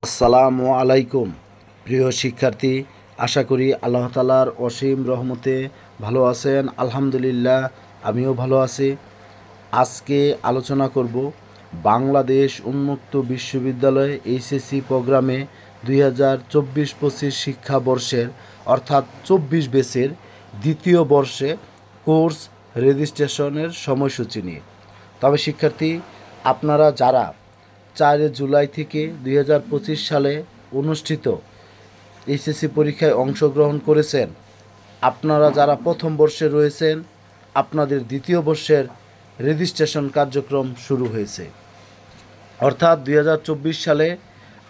আসসালামু আলাইকুম প্রিয় শিক্ষার্থী, আশা করি আল্লাহ তাআলার অসীম রহমতে ভালো আছেন। আলহামদুলিল্লাহ, আমিও ভালো আছি। আজকে আলোচনা করব বাংলাদেশ উন্মুক্ত বিশ্ববিদ্যালয় এইচএসসি প্রোগ্রামে 2024-25 শিক্ষাবর্ষের অর্থাৎ 24 ব্যাচের দ্বিতীয় বর্ষে কোর্স রেজিস্ট্রেশনের সময়সূচি নিয়ে। তবে শিক্ষার্থী, আপনারা যারা 4 জুলাই থেকে 2025 সালে অনুষ্ঠিত এইচএসসি পরীক্ষায় অংশগ্রহণ করেছেন, আপনারা যারা প্রথম বর্ষে রয়েছেন, আপনাদের দ্বিতীয় বর্ষের রেজিস্ট্রেশন কার্যক্রম শুরু হয়েছে। অর্থাৎ 2024 সালে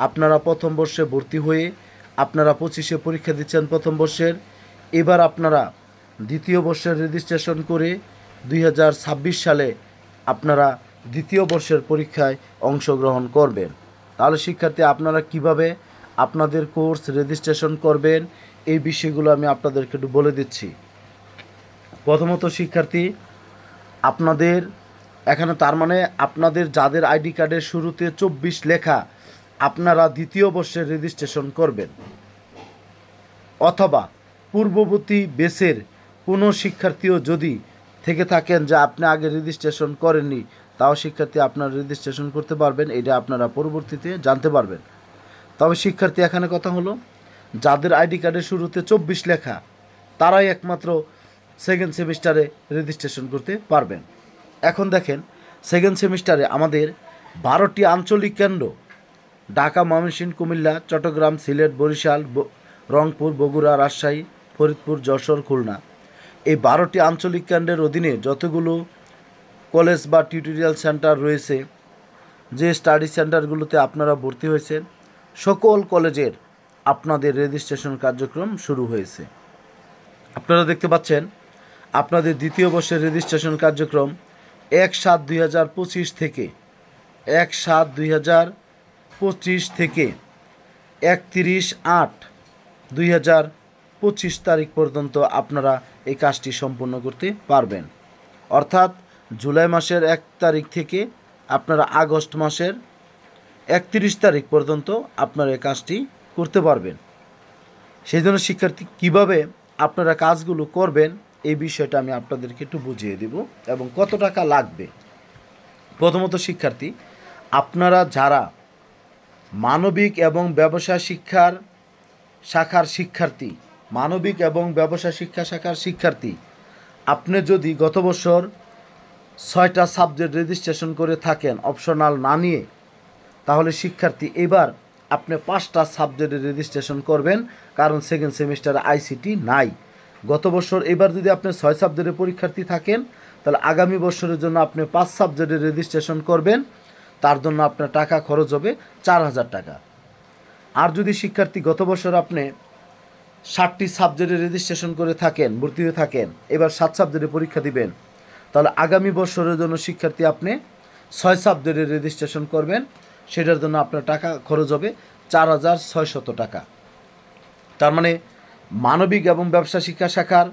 আপনারা প্রথম বর্ষে ভর্তি হয়ে আপনারা 25-এ পরীক্ষা দিচ্ছেন প্রথম বর্ষের। এবার আপনারা দ্বিতীয় বর্ষের রেজিস্ট্রেশন করে 2026 সালে আপনারা দ্বিতীয় বর্ষের পরীক্ষায় অংশগ্রহণ করবেন। তাহলে শিক্ষার্থী, আপনারা কিভাবে আপনাদের কোর্স রেজিস্ট্রেশন করবেন এই বিষয়গুলো আমি আপনাদেরকে একটু বলে দিচ্ছি। প্রথমত শিক্ষার্থী, আপনাদের এখানে তার মানে আপনাদের যাদের আইডি কার্ডের শুরুতে 24 লেখা, আপনারা দ্বিতীয় বর্ষের রেজিস্ট্রেশন করবেন। অথবা পূর্ববর্তী বেসের কোনো শিক্ষার্থীও যদি থেকে থাকেন যে আপনি আগে রেজিস্ট্রেশন করেননি, তাও শিক্ষার্থী আপনারা রেজিস্ট্রেশন করতে পারবেন। এটা আপনারা পরবর্তীতে জানতে পারবেন। তবে শিক্ষার্থী, এখানে কথা হলো যাদের আইডি কার্ডের শুরুতে 24 লেখা, তারাই একমাত্র সেকেন্ড সেমিস্টারে রেজিস্ট্রেশন করতে পারবেন। এখন দেখেন, সেকেন্ড সেমিস্টারে আমাদের 12টি আঞ্চলিক কেন্দ্র ঢাকা, ময়মনসিংহ, কুমিল্লা, চট্টগ্রাম, সিলেট, বরিশাল, রংপুর, বগুড়া, রাজশাহী, ফরিদপুর, যশোর, খুলনা, এই 12টি আঞ্চলিক কেন্দ্রের অধীনে যতগুলো কলেজ বা টিউটোরিয়াল সেন্টার রয়েছে, যে স্টাডি সেন্টারগুলোতে আপনারা ভর্তি হয়েছেন, সকল কলেজের আপনাদের রেজিস্ট্রেশন কার্যক্রম শুরু হয়েছে। আপনারা দেখতে পাচ্ছেন আপনাদের দ্বিতীয় বর্ষের রেজিস্ট্রেশন কার্যক্রম 1/7/2025 থেকে 1/7/2025 থেকে 31/8/2025 তারিখ পর্যন্ত আপনারা এই কাজটি সম্পন্ন করতে পারবেন। অর্থাৎ জুলাই মাসের 1 তারিখ থেকে আপনারা আগস্ট মাসের 31 তারিখ পর্যন্ত আপনারা এই কাজটি করতে পারবেন। সেই জন্য শিক্ষার্থী, কীভাবে আপনারা কাজগুলো করবেন এই বিষয়টা আমি আপনাদেরকে একটু বুঝিয়ে দেব এবং কত টাকা লাগবে। প্রথমত শিক্ষার্থী, আপনারা যারা মানবিক এবং ব্যবসা শিক্ষার শাখার শিক্ষার্থী, মানবিক এবং ব্যবসা শিক্ষা শাখার শিক্ষার্থী, আপনি যদি গত বছর 6টা সাবজেক্ট রেজিস্ট্রেশন করে থাকেন অপশনাল না নিয়ে, তাহলে শিক্ষার্থী এবার আপনি 5টা সাবজেক্টের রেজিস্ট্রেশন করবেন, কারণ সেকেন্ড সেমিস্টারে আইসিটি নাই। গত বছর এবার যদি আপনি 6 সাবজেক্টের পরীক্ষার্থী থাকেন, তাহলে আগামী বছরের জন্য আপনি 5 সাবজেক্টের রেজিস্ট্রেশন করবেন। তার জন্য আপনার টাকা খরচ হবে 4000 টাকা। আর যদি শিক্ষার্থী গত বছর আপনি 60টি সাবজেক্টের রেজিস্ট্রেশন করে থাকেন, ভর্তি হয়ে থাকেন, এবার 7 সাবজেক্টের পরীক্ষা দিবেন, তাহলে আগামী বছরের জন্য শিক্ষার্থী আপনি 6 সাবজেক্টের রেজিস্ট্রেশন করবেন। সেটার জন্য আপনার টাকা খরচ হবে 4600 টাকা। তার মানে মানবিক এবং ব্যবসা শিক্ষা শাখার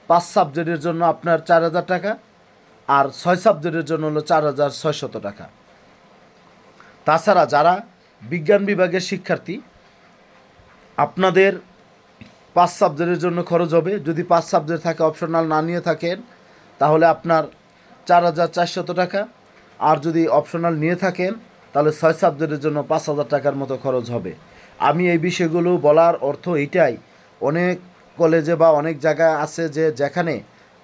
5 সাবজেক্টের জন্য আপনার 4000 টাকা, আর 6 সাবজেক্টের জন্য হলো 4600 টাকা। তাছাড়া যারা বিজ্ঞান বিভাগের শিক্ষার্থী, আপনাদের 5 সাবজেক্টের জন্য খরচ হবে, যদি 5 সাবজেক্ট থাকে অপশনাল না নিয়ে থাকেন, তাহলে আপনার 4400 টাকা। আর যদি অপশনাল নিয়ে থাকেন, তাহলে 6 সাবজেক্টের জন্য 5000 টাকার মতো খরচ হবে। আমি এই বিষয়গুলো বলার অর্থ এইটাই, অনেক কলেজে বা অনেক জায়গায় আছে যে যেখানে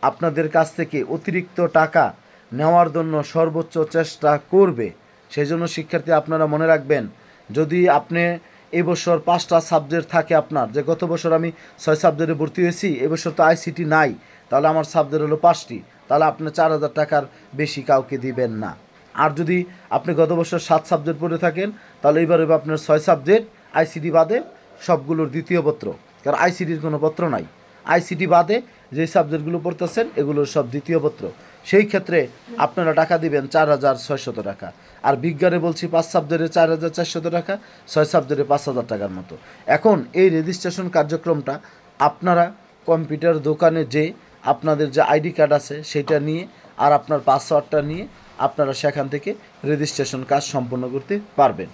আপনাদের কাছ থেকে অতিরিক্ত টাকা নেওয়ার জন্য সর্বোচ্চ চেষ্টা করবে। সেই জন্য শিক্ষার্থী আপনারা মনে রাখবেন, যদি আপনি এবছর 5টা সাবজেক্ট থাকে আপনার, যে গত বছর আমি 6 সাবজেক্টে ভর্তি হয়েছি, এবছর তো আইসিটি নাই, তাহলে আমার সাবজেক্ট হলো 5টি, তাহলে আপনি 4000 টাকার বেশি কাউকে দিবেন না। আর যদি আপনি গত বছর 7 সাবজেক্ট পড়ে থাকেন, তাহলে এবার আপনার 6 সাবজেক্ট আইসিটি বাদে সবগুলোর দ্বিতীয় পত্র, কারণ আইসিটির কোনো পত্র নাই। আইসিটি বাদে যে সাবজেক্টগুলো পড়তেছেন এগুলোর সব দ্বিতীয় পত্র। সেই ক্ষেত্রে আপনারা টাকা দিবেন 4600 টাকা। আর বিজ্ঞানে বলছি 5 সাবজেক্টে 4400 টাকা, 6 সাবজেক্টে 5000 টাকার মতো। এখন এই রেজিস্ট্রেশন কার্যক্রমটা আপনারা কম্পিউটার দোকানে যে আপনাদের যে আইডি কার্ড আছে সেটা নিয়ে আর আপনার পাসওয়ার্ডটা নিয়ে আপনারা সেখান থেকে রেজিস্ট্রেশন কাজ সম্পন্ন করতে পারবেন।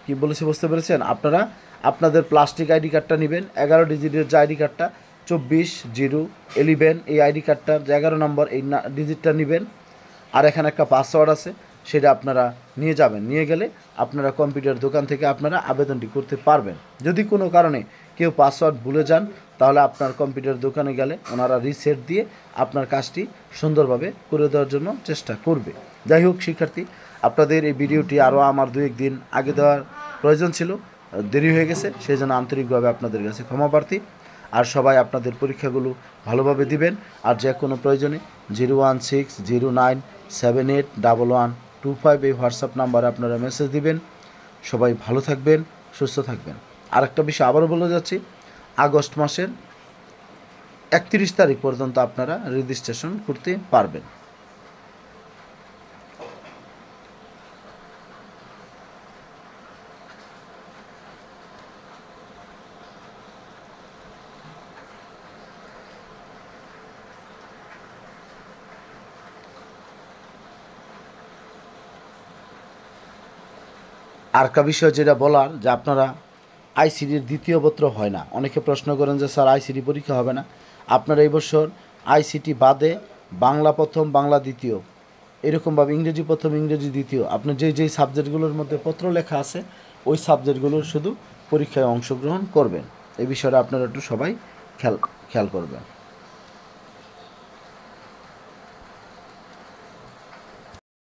কি বলেছি বুঝতে পেরেছেন? আপনারা আপনাদের প্লাস্টিক আইডি কার্ডটা নেবেন, 11 ডিজিটের যে আইডি কার্ডটা 24-0-11 এই আইডি কার্ডটার যে 11 নম্বর এই ডিজিটটা নেবেন। আর এখানে একটা পাসওয়ার্ড আছে, সেটা আপনারা নিয়ে যাবেন। নিয়ে গেলে আপনারা কম্পিউটার দোকান থেকে আপনারা আবেদনটি করতে পারবেন। যদি কোনো কারণে কেউ পাসওয়ার্ড ভুলে যান, তাহলে আপনার কম্পিউটার দোকানে গেলে ওনারা রিসেট দিয়ে আপনার কাজটি সুন্দরভাবে করে দেওয়ার জন্য চেষ্টা করবে। যাই হোক শিক্ষার্থী, আপনাদের এই ভিডিওটি আরও আমার 2-1 দিন আগে দেওয়ার প্রয়োজন ছিল, দেরি হয়ে গেছে, সেই জন্য আন্তরিকভাবে আপনাদের কাছে ক্ষমা প্রার্থী। আর সবাই আপনাদের পরীক্ষাগুলো ভালোভাবে দিবেন। আর যে কোনো প্রয়োজনে 01609781125 এই হোয়াটসঅ্যাপ নাম্বারে আপনারা মেসেজ দিবেন। সবাই ভালো থাকবেন, সুস্থ থাকবেন। আরেকটা বিষয় আবারও বলে যাচ্ছি, আগস্ট মাসের 31 তারিখ পর্যন্ত আপনারা রেজিস্ট্রেশন করতে পারবেন। আরেকটা বিষয় যেটা বলার, যে আপনারা আইসিডির দ্বিতীয় পত্র হয় না। অনেকে প্রশ্ন করেন যে স্যার আইসিডি পরীক্ষা হবে না। আপনারা এই বছর আইসিটি বাদে বাংলা প্রথম, বাংলা দ্বিতীয়, এরকমভাবে ইংরেজি প্রথম, ইংরেজি দ্বিতীয়, আপনার যেই সাবজেক্টগুলোর মধ্যে পত্র লেখা আছে ওই সাবজেক্টগুলোর শুধু পরীক্ষায় অংশগ্রহণ করবেন। এই বিষয়টা আপনারা একটু সবাই খেয়াল করবেন।